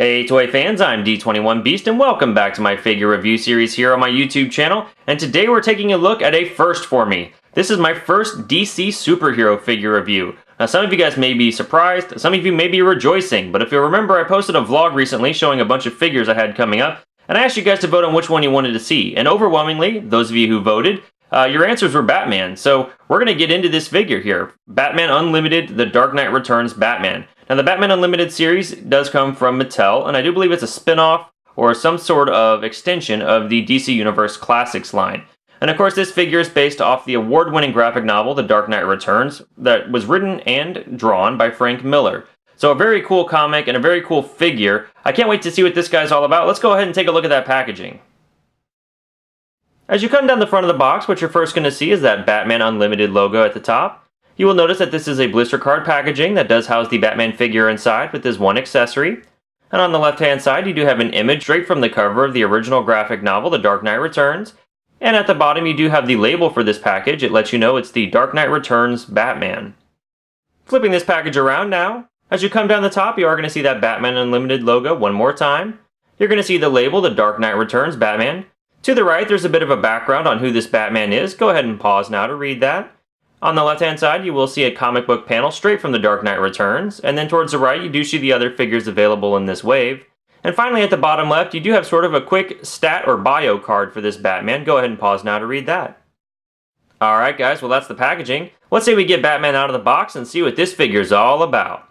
Hey toy fans, I'm D21 Beast and welcome back to my figure review series here on my YouTube channel, and today we're taking a look at a first for me. This is my first DC superhero figure review. Now some of you guys may be surprised, some of you may be rejoicing, but if you remember I posted a vlog recently showing a bunch of figures I had coming up, and I asked you guys to vote on which one you wanted to see, and overwhelmingly, those of you who voted, your answers were Batman, so we're going to get into this figure here. Batman Unlimited, The Dark Knight Returns Batman. Now the Batman Unlimited series does come from Mattel, and I do believe it's a spin-off or some sort of extension of the DC Universe Classics line. And of course this figure is based off the award-winning graphic novel The Dark Knight Returns that was written and drawn by Frank Miller. So a very cool comic and a very cool figure. I can't wait to see what this guy's all about. Let's go ahead and take a look at that packaging. As you come down the front of the box, what you're first going to see is that Batman Unlimited logo at the top. You will notice that this is a blister card packaging that does house the Batman figure inside with this one accessory. And on the left hand side you do have an image straight from the cover of the original graphic novel The Dark Knight Returns. And at the bottom you do have the label for this package. It lets you know it's The Dark Knight Returns Batman. Flipping this package around now, as you come down the top you are going to see that Batman Unlimited logo one more time. You're going to see the label The Dark Knight Returns Batman. To the right there's a bit of a background on who this Batman is. Go ahead and pause now to read that. On the left-hand side, you will see a comic book panel straight from The Dark Knight Returns, and then towards the right, you do see the other figures available in this wave. And finally, at the bottom left, you do have sort of a quick stat or bio card for this Batman. Go ahead and pause now to read that. Alright guys, well that's the packaging. Let's say we get Batman out of the box and see what this figure's all about.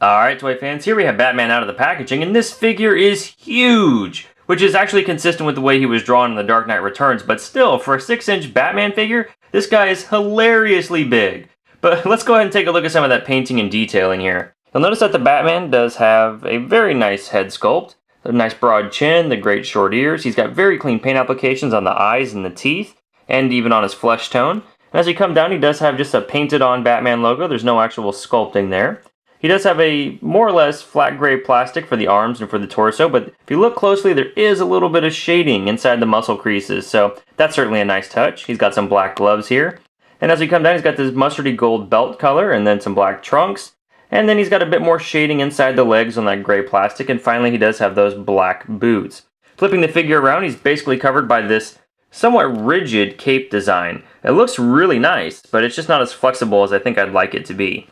Alright toy fans, here we have Batman out of the packaging, and this figure is huge! Which is actually consistent with the way he was drawn in The Dark Knight Returns, but still, for a 6-inch Batman figure, this guy is hilariously big. But let's go ahead and take a look at some of that painting and detailing here. You'll notice that the Batman does have a very nice head sculpt, a nice broad chin, the great short ears. He's got very clean paint applications on the eyes and the teeth, and even on his flesh tone. And as you come down, he does have just a painted on Batman logo. There's no actual sculpting there. He does have a more or less flat gray plastic for the arms and for the torso, but if you look closely, there is a little bit of shading inside the muscle creases, so that's certainly a nice touch. He's got some black gloves here. And as we come down, he's got this mustardy gold belt color and then some black trunks. And then he's got a bit more shading inside the legs on that gray plastic, and finally he does have those black boots. Flipping the figure around, he's basically covered by this somewhat rigid cape design. It looks really nice, but it's just not as flexible as I think I'd like it to be.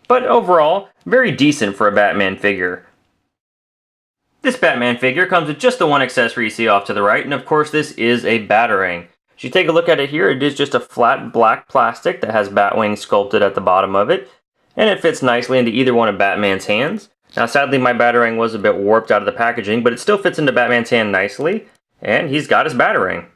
But overall, very decent for a Batman figure. This Batman figure comes with just the one accessory you see off to the right, and of course this is a Batarang. As you take a look at it here, it is just a flat black plastic that has Batwing sculpted at the bottom of it, and it fits nicely into either one of Batman's hands. Now sadly my Batarang was a bit warped out of the packaging, but it still fits into Batman's hand nicely, and he's got his Batarang.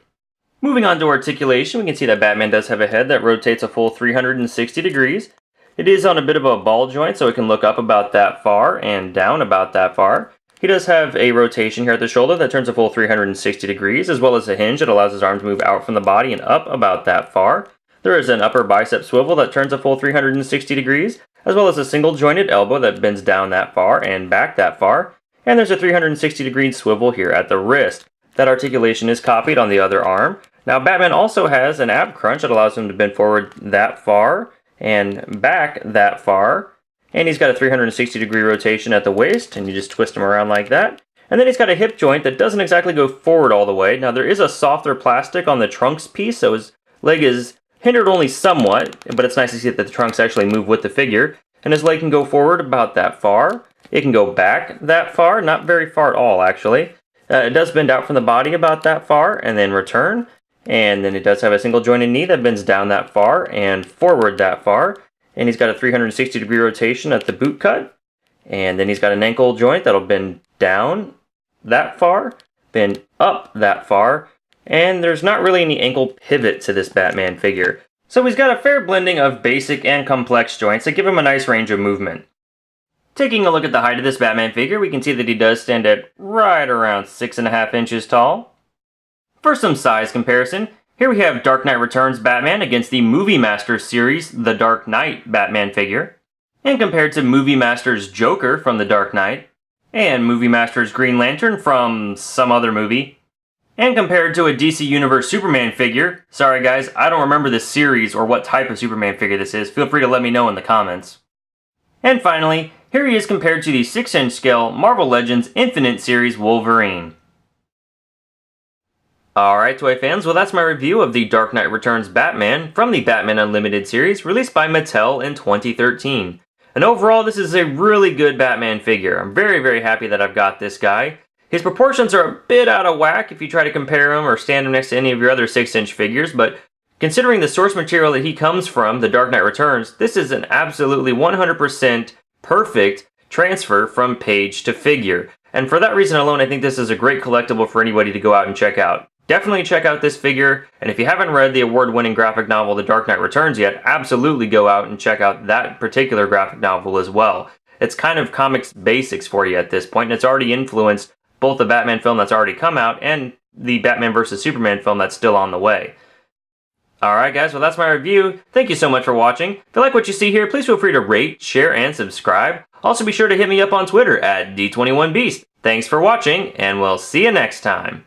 Moving on to articulation, we can see that Batman does have a head that rotates a full 360 degrees. It is on a bit of a ball joint, so it can look up about that far and down about that far. He does have a rotation here at the shoulder that turns a full 360 degrees, as well as a hinge that allows his arm to move out from the body and up about that far. There is an upper bicep swivel that turns a full 360 degrees, as well as a single jointed elbow that bends down that far and back that far. And there's a 360 degree swivel here at the wrist. That articulation is copied on the other arm. Now Batman also has an ab crunch that allows him to bend forward that far and back that far, and he's got a 360 degree rotation at the waist, and you just twist him around like that. And then he's got a hip joint that doesn't exactly go forward all the way. Now there is a softer plastic on the trunks piece, so his leg is hindered only somewhat, but it's nice to see that the trunks actually move with the figure, and his leg can go forward about that far. It can go back that far, not very far at all actually. It does bend out from the body about that far, and then return. And then it does have a single jointed knee that bends down that far and forward that far. And he's got a 360 degree rotation at the boot cut. And then he's got an ankle joint that'll bend down that far, bend up that far. And there's not really any ankle pivot to this Batman figure. So he's got a fair blending of basic and complex joints that give him a nice range of movement. Taking a look at the height of this Batman figure, we can see that he does stand at right around 6.5 inches tall. For some size comparison, here we have Dark Knight Returns Batman against the Movie Masters series The Dark Knight Batman figure, and compared to Movie Masters Joker from The Dark Knight, and Movie Masters Green Lantern from some other movie, and compared to a DC Universe Superman figure. Sorry guys, I don't remember this series or what type of Superman figure this is. Feel free to let me know in the comments. And finally, here he is compared to the 6-inch scale Marvel Legends Infinite Series Wolverine. Alright toy fans, well that's my review of the Dark Knight Returns Batman from the Batman Unlimited series released by Mattel in 2013. And overall this is a really good Batman figure. I'm very happy that I've got this guy. His proportions are a bit out of whack if you try to compare him or stand him next to any of your other 6-inch figures, but considering the source material that he comes from, The Dark Knight Returns, this is an absolutely 100% perfect transfer from page to figure. And for that reason alone, I think this is a great collectible for anybody to go out and check out. Definitely check out this figure, and if you haven't read the award-winning graphic novel The Dark Knight Returns yet, absolutely go out and check out that particular graphic novel as well. It's kind of comics basics for you at this point, and it's already influenced both the Batman film that's already come out and the Batman vs. Superman film that's still on the way. Alright guys, well that's my review. Thank you so much for watching. If you like what you see here, please feel free to rate, share, and subscribe. Also be sure to hit me up on Twitter at D21Beast. Thanks for watching, and we'll see you next time.